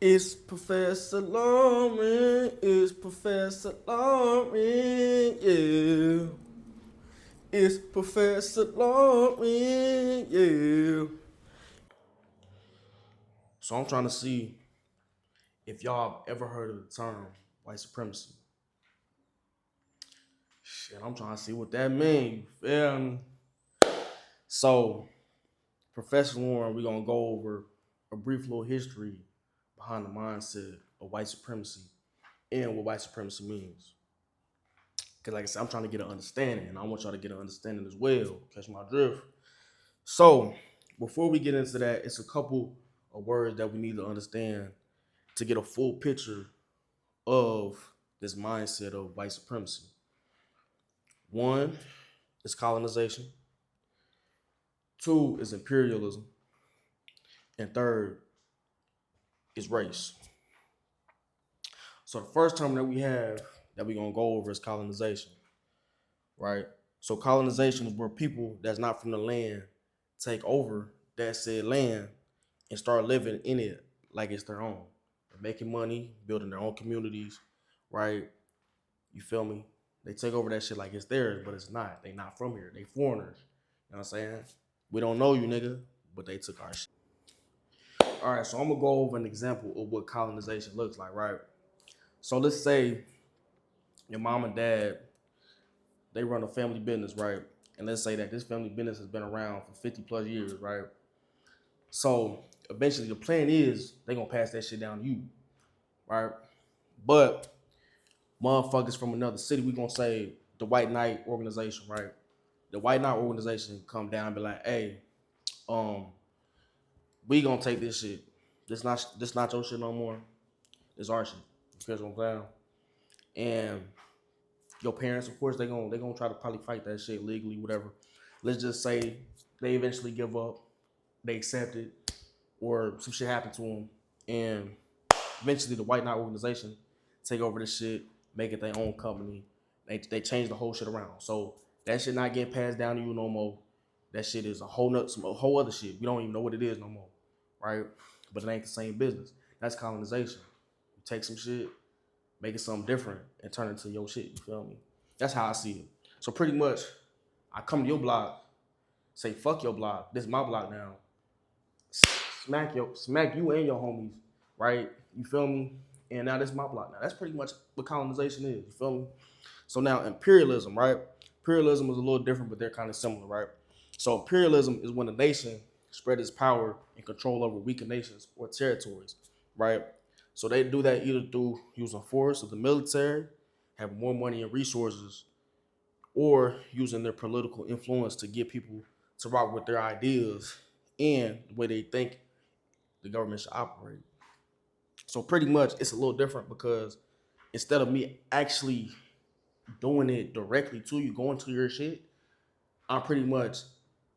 It's Professor Lauren, it's Professor Lauren, yeah. It's Professor Lauren, yeah. So I'm trying to see if y'all have ever heard of the term white supremacy. Shit, I'm trying to see what that means, you feel me? So, Professor Lauren, we're gonna go over a brief little history behind the mindset of white supremacy and what white supremacy means. Because like I said, I'm trying to get an understanding, and I want y'all to get an understanding as well. Catch my drift. So, before we get into that, it's a couple of words that we need to understand to get a full picture of this mindset of white supremacy. One is colonization. Two is imperialism. And third is race. So the first term that we have that we're gonna go over is colonization, right? So colonization is where people that's not from the land take over that said land and start living in it like it's their own. They're making money, building their own communities, right? You feel me? They take over that shit like it's theirs, but it's not. They not from here. They foreigners. You know what I'm saying? We don't know you, nigga, but they took our shit. All right, so I'm gonna go over an example of what colonization looks like, right? So let's say your mom and dad, they run a family business, right? And let's say that this family business has been around for 50 plus years, right? So eventually the plan is they're gonna pass that shit down to you, right? But motherfuckers from another city, we gonna say the White Knight organization, right? The White Knight organization come down and be like, hey, um, we gonna take this shit. This not your shit no more. It's our shit. You feel what I'm saying? And your parents, of course, they gonna try to probably fight that shit legally, whatever. Let's just say they eventually give up, they accept it, or some shit happened to them, and eventually the White Knight organization take over this shit, make it their own company. They change the whole shit around. So that shit not getting passed down to you no more. That shit is a whole other shit. We don't even know what it is no more, right? But it ain't the same business. That's colonization. You take some shit, make it something different, and turn it into your shit. You feel me? That's how I see it. So pretty much, I come to your block, say fuck your block. This is my block now. Smack you and your homies, right? You feel me? And now this is my block now. That's pretty much what colonization is. You feel me? So now imperialism, right? Imperialism is a little different, but they're kind of similar, right? So imperialism is when a nation spread its power and control over weaker nations or territories, right? So they do that either through using force of the military, having more money and resources, or using their political influence to get people to rock with their ideas and the way they think the government should operate. So pretty much it's a little different because instead of me actually doing it directly to you, going to your shit, I'm pretty much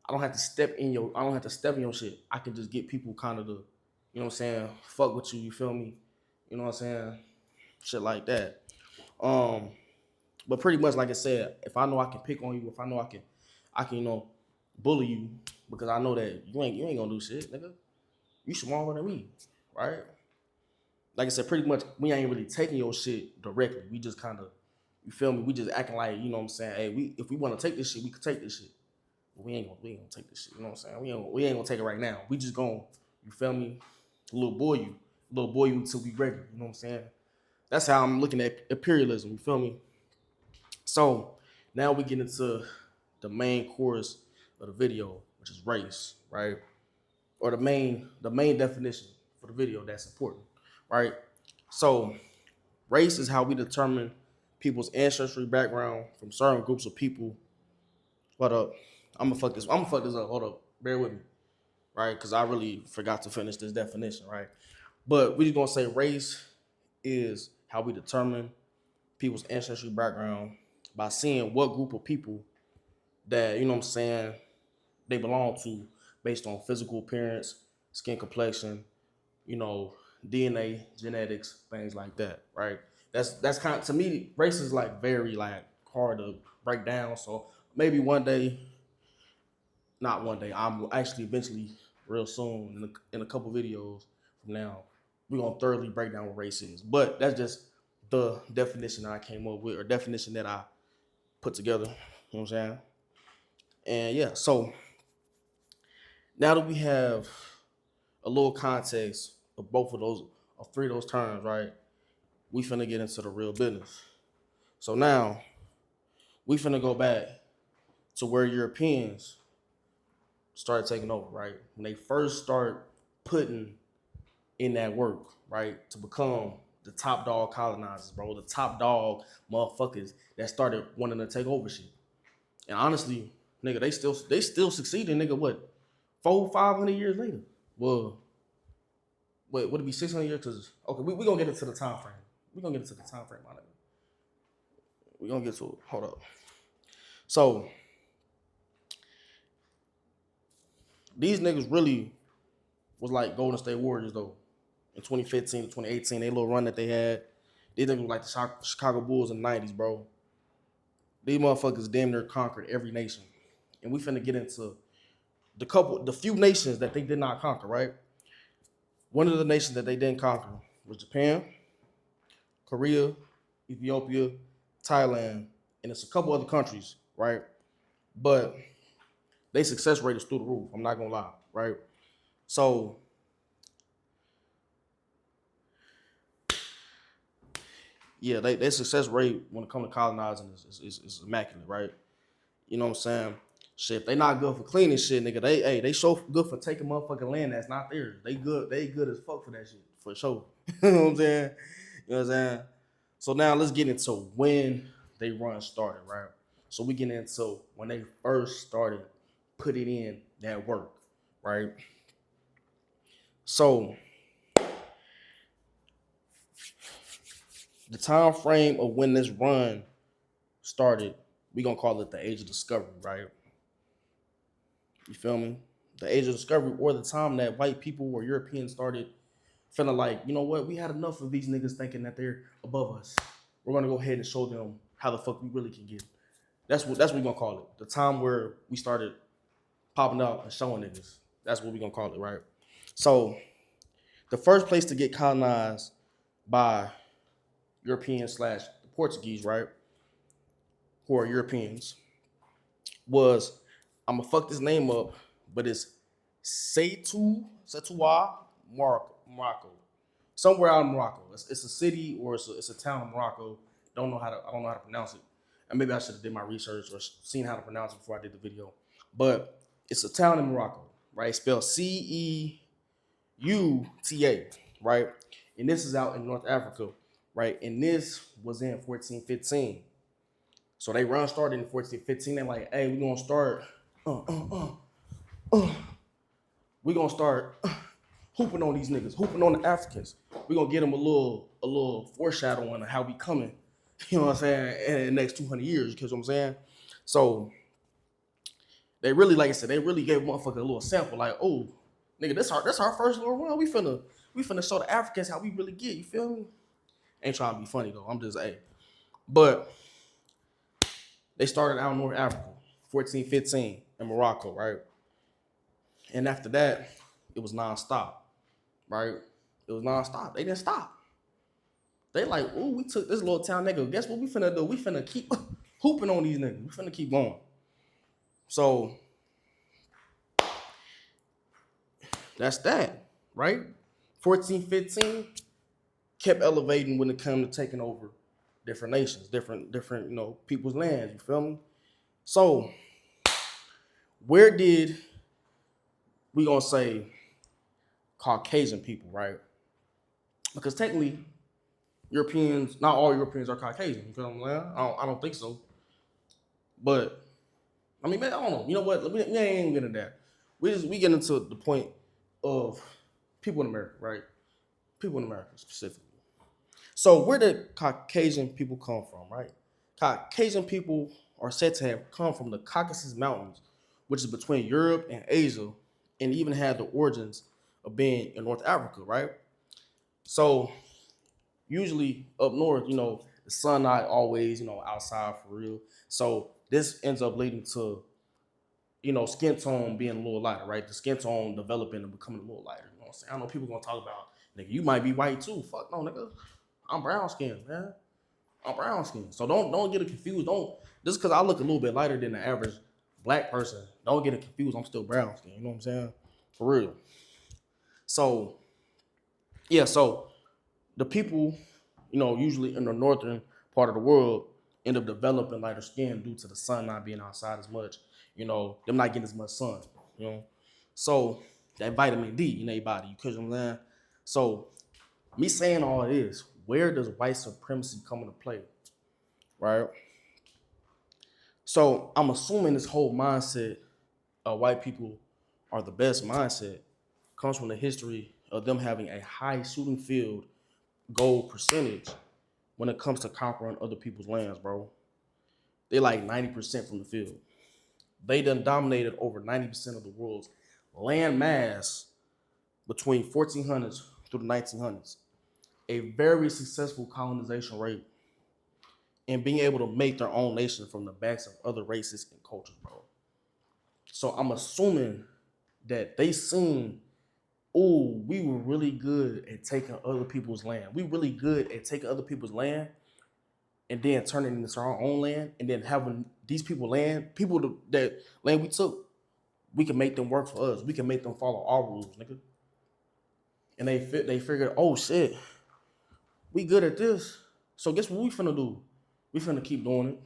I don't have to step in your shit. I can just get people kind of to, you know what I'm saying, fuck with you, you feel me? You know what I'm saying? Shit like that. Um, but pretty much like I said, if I know I can pick on you, if I know I can, bully you because I know that you ain't gonna do shit, nigga. You smaller than me, right? Like I said, pretty much we ain't really taking your shit directly. We just kind of, you feel me? We just acting like, you know what I'm saying? Hey, if we want to take this shit, we could take this shit. But we ain't gonna take this shit. You know what I'm saying? We ain't gonna take it right now. We just gonna, you feel me? Little boy you until we ready. You know what I'm saying? That's how I'm looking at imperialism. You feel me? So now we get into the main course of the video, which is race, right? Or the main definition for the video that's important, right? So race is how we determine people's ancestry background from certain groups of people. Hold up. I'm gonna fuck this up. Hold up. Bear with me. Right? Because I really forgot to finish this definition, right? But we're just gonna say race is how we determine people's ancestry background by seeing what group of people that, you know what I'm saying, they belong to based on physical appearance, skin complexion, you know, DNA, genetics, things like that, right? That's kind of, to me, race is like very like hard to break down. So maybe one day, not one day, I'm actually eventually real soon in a couple videos from now, we're gonna thoroughly break down what race is. But that's just the definition that I came up with, or definition that I put together. You know what I'm saying? And yeah, so now that we have a little context of both of those, of three of those terms, right? We finna get into the real business. So now we finna go back to where Europeans started taking over, right? When they first start putting in that work, right, to become the top dog colonizers, bro, the top dog motherfuckers that started wanting to take over shit. And honestly, nigga, they still succeeding, nigga. What, 500 years later? Well, wait, would it be 600 years? Cause okay, we gonna get into the time frame. We gonna get into the time frame, my nigga. We gonna get to it. Hold up. So these niggas really was like Golden State Warriors though. In 2015 to 2018, they little run that they had, these niggas was like the Chicago Bulls in the 90s, bro. These motherfuckers damn near conquered every nation. And we finna get into the few nations that they did not conquer, right? One of the nations that they didn't conquer was Japan, Korea, Ethiopia, Thailand, and it's a couple other countries, right? But they success rate is through the roof. I'm not gonna lie, right? So yeah, their success rate when it comes to colonizing is immaculate, right? You know what I'm saying? Shit, if they not good for cleaning shit, nigga, they so good for taking motherfucking land that's not theirs. They good as fuck for that shit, for sure. You know what I'm saying? You know what I'm saying? So now let's get into when they run started, right? So we get into when they first started putting in that work, right? So the time frame of when this run started, we gonna call it the age of discovery, right? You feel me? The age of discovery, or the time that white people or Europeans started feeling like, you know what, we had enough of these niggas thinking that they're above us. We're gonna go ahead and show them how the fuck we really can get. That's what we're gonna call it. The time where we started popping out and showing niggas. That's what we're gonna call it, right? So the first place to get colonized by Europeans / the Portuguese, right, who are Europeans, was, I'm gonna fuck this name up, but it's Setua, Morocco. Somewhere out in Morocco. It's a city, or it's a town in Morocco. I don't know how to pronounce it. And maybe I should have did my research or seen how to pronounce it before I did the video. But it's a town in Morocco, right? It's spelled Ceuta, right? And this is out in North Africa, right? And this was in 1415. So they started in 1415. They're like, hey, we're gonna start we're gonna start hooping on these niggas, hooping on the Africans. We're gonna get them a little foreshadowing of how we coming, you know what I'm saying, in the next 200 years, you know what I'm saying? So they really, like I said, they really gave motherfucker a little sample, like, oh, nigga, that's our first little run. We finna show the Africans how we really get, you feel me? Ain't trying to be funny though. I'm just, hey. But they started out in North Africa, 1415 in Morocco, right? And after that, it was nonstop, right? It was nonstop. They didn't stop. They like, ooh, we took this little town, nigga. Guess what we finna do? We finna keep hooping on these niggas. We finna keep going. So that's that, right? 1415 kept elevating when it came to taking over different nations, different, people's lands. You feel me? So where did we gonna say Caucasian people, right? Because technically, Europeans, not all Europeans are Caucasian. You feel what I'm saying? I don't think so. But I mean, man, I don't know. You know what? We ain't getting into that. We get into the point of people in America, right? People in America specifically. So where did Caucasian people come from, right? Caucasian people are said to have come from the Caucasus Mountains, which is between Europe and Asia, and even had the origins of being in North Africa, right? So usually up north, the sun not always, outside for real. So this ends up leading to, skin tone being a little lighter, right? The skin tone developing and becoming a little lighter. You know what I'm saying? I know people gonna talk about Nigga, you might be white too. Fuck no, nigga. I'm brown skinned, man. I'm brown skinned. So don't get it confused. Don't just because I look a little bit lighter than the average black person, don't get it confused. I'm still brown skinned. You know what I'm saying? For real. So yeah, so the people, usually in the northern part of the world end up developing lighter skin due to the sun not being outside as much, them not getting as much sun, you know. So that vitamin D in their body, you catch what I'm saying? So me saying all this, where does white supremacy come into play? Right? So I'm assuming this whole mindset of white people are the best mindset comes from the history of them having a high shooting field goal percentage when it comes to conquering other people's lands, bro. They like 90% from the field. They done dominated over 90% of the world's land mass between 1400s through the 1900s. A very successful colonization rate and being able to make their own nation from the backs of other races and cultures, bro. So I'm assuming that they seen, oh, we were really good at taking other people's land. We really good at taking other people's land and then turning it into our own land, and then having these people that land we took, we can make them work for us. We can make them follow our rules, nigga. And they figured, oh shit, we good at this. So guess what we finna do? We finna keep doing it.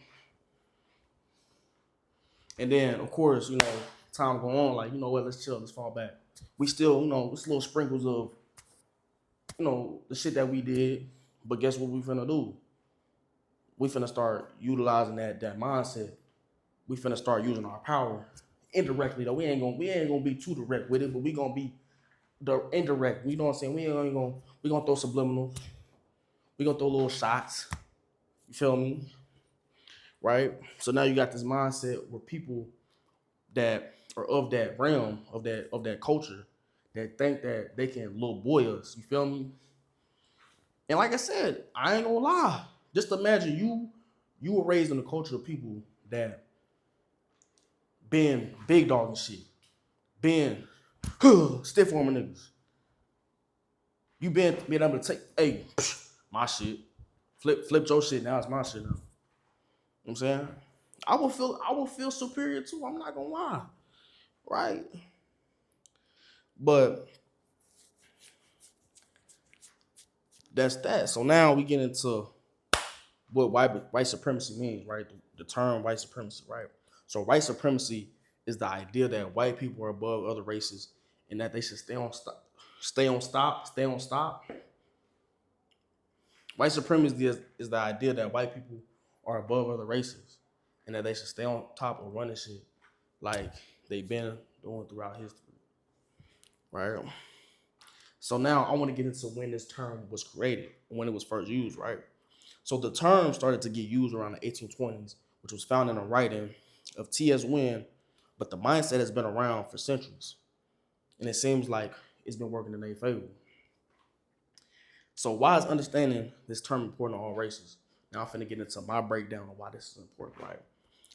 And then, of course, time go on, like, you know what, let's chill, let's fall back. We still, it's little sprinkles of, the shit that we did, but guess what we finna do? We finna start utilizing that mindset. We finna start using our power indirectly. Though we ain't gonna be too direct with it, but we gonna be the indirect. You know what I'm saying? We gonna throw subliminals. We gonna throw little shots. You feel me? Right? So now you got this mindset where people that are of that realm, of that culture, that think that they can little boy us. You feel me? And like I said, I ain't gonna lie. Just imagine you were raised in a culture of people that been big dog and shit, been stiff arming niggas. You been able to take, hey, my shit, flip your shit. Now it's my shit now. You know what I'm saying? I will feel superior too. I'm not gonna lie, right? But that's that. So now we get into what white supremacy means, right? The term white supremacy, right? So white supremacy is the idea that white people are above other races and that they should stay on stop. White supremacy is the idea that white people are above other races and that they should stay on top of running shit like they've been doing throughout history, right? So now I want to get into when this term was created, when it was first used, right? So the term started to get used around the 1820s, which was found in a writing of T.F. Wynne, but the mindset has been around for centuries. And it seems like it's been working in their favor. So why is understanding this term important to all races? Now I'm finna get into my breakdown of why this is important, right?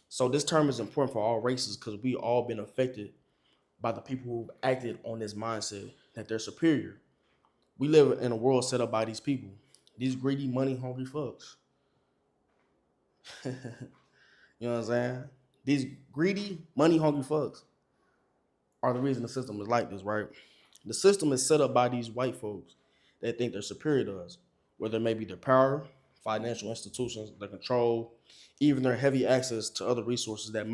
So this term is important for all races because we all been affected by the people who've acted on this mindset that they're superior. We live in a world set up by these people, these greedy, money-hungry fucks. You know what I'm saying? These greedy, money-hungry fucks are the reason the system is like this, right? The system is set up by these white folks that think they're superior to us, whether it may be their power, financial institutions, their control, even their heavy access to other resources that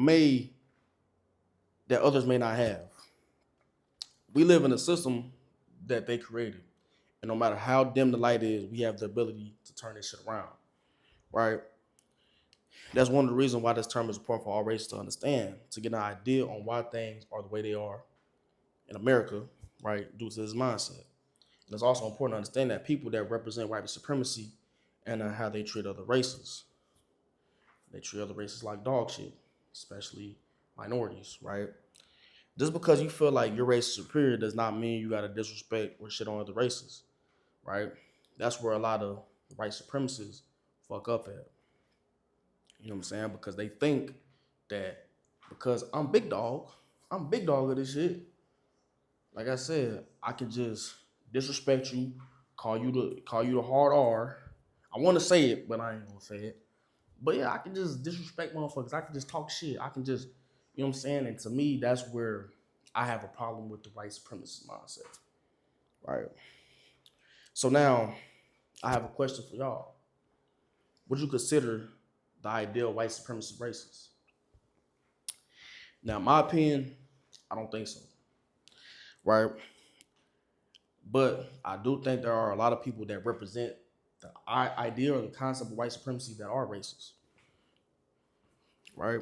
others may not have. We live in a system that they created. And no matter how dim the light is, we have the ability to turn this shit around, right? That's one of the reasons why this term is important for all races to understand, to get an idea on why things are the way they are in America, right, due to this mindset. And it's also important to understand that people that represent white supremacy and how they treat other races. They treat other races like dog shit, especially minorities, right? Just because you feel like your race is superior does not mean you gotta disrespect or shit on other races, right? That's where a lot of white supremacists fuck up at. You know what I'm saying? Because they think that because I'm big dog of this shit. Like I said, I can just disrespect you call you the hard R. I want to say it, but I ain't gonna say it. But yeah, I can just disrespect motherfuckers. I can just talk shit. I can just, you know what I'm saying? And to me, that's where I have a problem with the white supremacist mindset. Right. So now I have a question for y'all. Would you consider the ideal white supremacist racist? Now, in my opinion, I don't think so. Right. But I do think there are a lot of people that represent the idea or the concept of white supremacy that are racist. Right.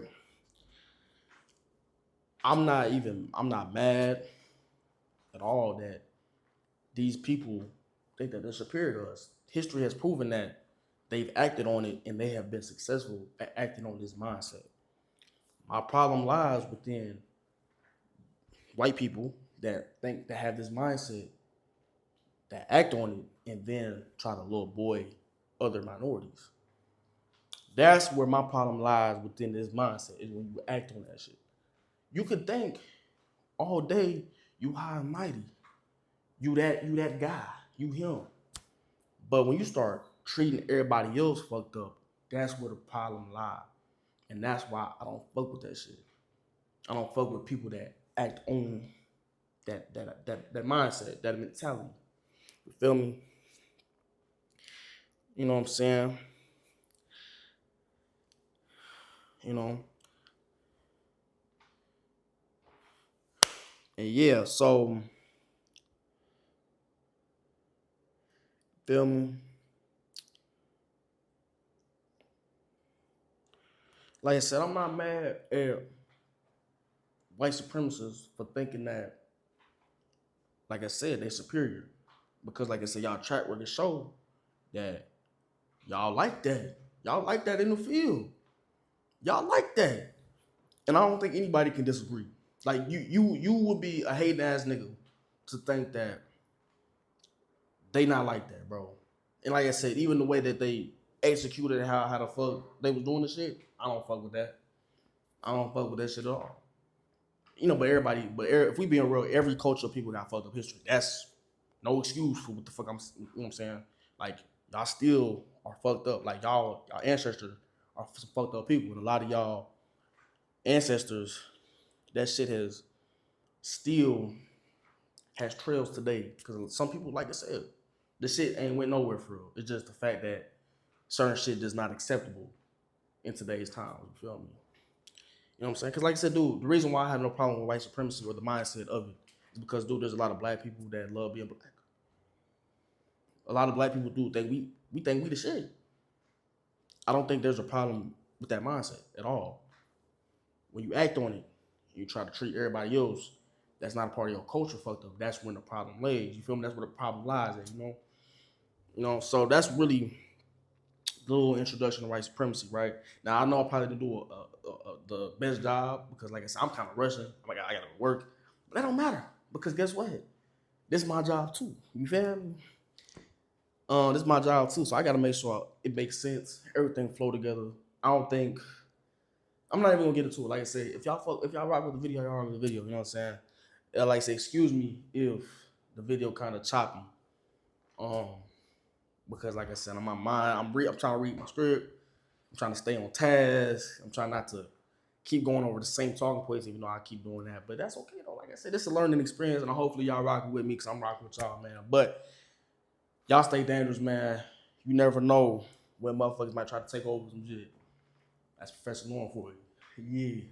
I'm not mad at all that these people think that they're superior to us. History has proven that they've acted on it and they have been successful at acting on this mindset. My problem lies within white people that have this mindset, that act on it and then try to little boy other minorities. That's where my problem lies within this mindset, is when you act on that shit. You could think all day you high and mighty. You that guy. You him. But when you start treating everybody else fucked up, that's where the problem lies. And that's why I don't fuck with that shit. I don't fuck with people that act on that mindset, that mentality. You feel me? You know what I'm saying? You know? And yeah, so feel me? Like I said, I'm not mad at white supremacists for thinking that, like I said, they're superior. Because like I said, y'all track record show that y'all like that. Y'all like that in the field. Y'all like that. And I don't think anybody can disagree. Like you would be a hating ass nigga to think that they not like that, bro. And like I said, even the way that they executed how the fuck they was doing the shit, I don't fuck with that. I don't fuck with that shit at all. You know, if we being real, every culture of people got fucked up history. That's no excuse for what the fuck you know what I'm saying? Like, y'all still are fucked up. Like, y'all ancestors are some fucked up people. And a lot of y'all ancestors, that shit still has trails today. Because some people, like I said, the shit ain't went nowhere for real. It's just the fact that certain shit is not acceptable in today's time. You feel me? You know what I'm saying? Because like I said, dude, the reason why I have no problem with white supremacy or the mindset of it is because, dude, there's a lot of black people that love being black. A lot of black people do think we think we the shit. I don't think there's a problem with that mindset at all. When you act on it, you try to treat everybody else that's not a part of your culture fucked up. That's when the problem lays. You feel me? That's where the problem lies at. You know. So that's really the little introduction to white supremacy, right? Now I know I probably didn't do the best job because, like I said, I'm kind of rushing. I gotta work, but that don't matter because guess what? This is my job too. You feel me? This is my job too, so I gotta make sure it makes sense. Everything flow together. I'm not even gonna get into it. Like I said, if y'all rock with the video, y'all rock with the video. You know what I'm saying? Like I say, excuse me if the video kind of choppy. Because like I said, on my mind, I'm trying to read my script. I'm trying to stay on task. I'm trying not to keep going over the same talking points, even though I keep doing that. But that's okay though. Like I said, this is a learning experience, and hopefully y'all rocking with me because I'm rocking with y'all, man. But y'all stay dangerous, man. You never know when motherfuckers might try to take over some shit. That's professional for you. Yeah.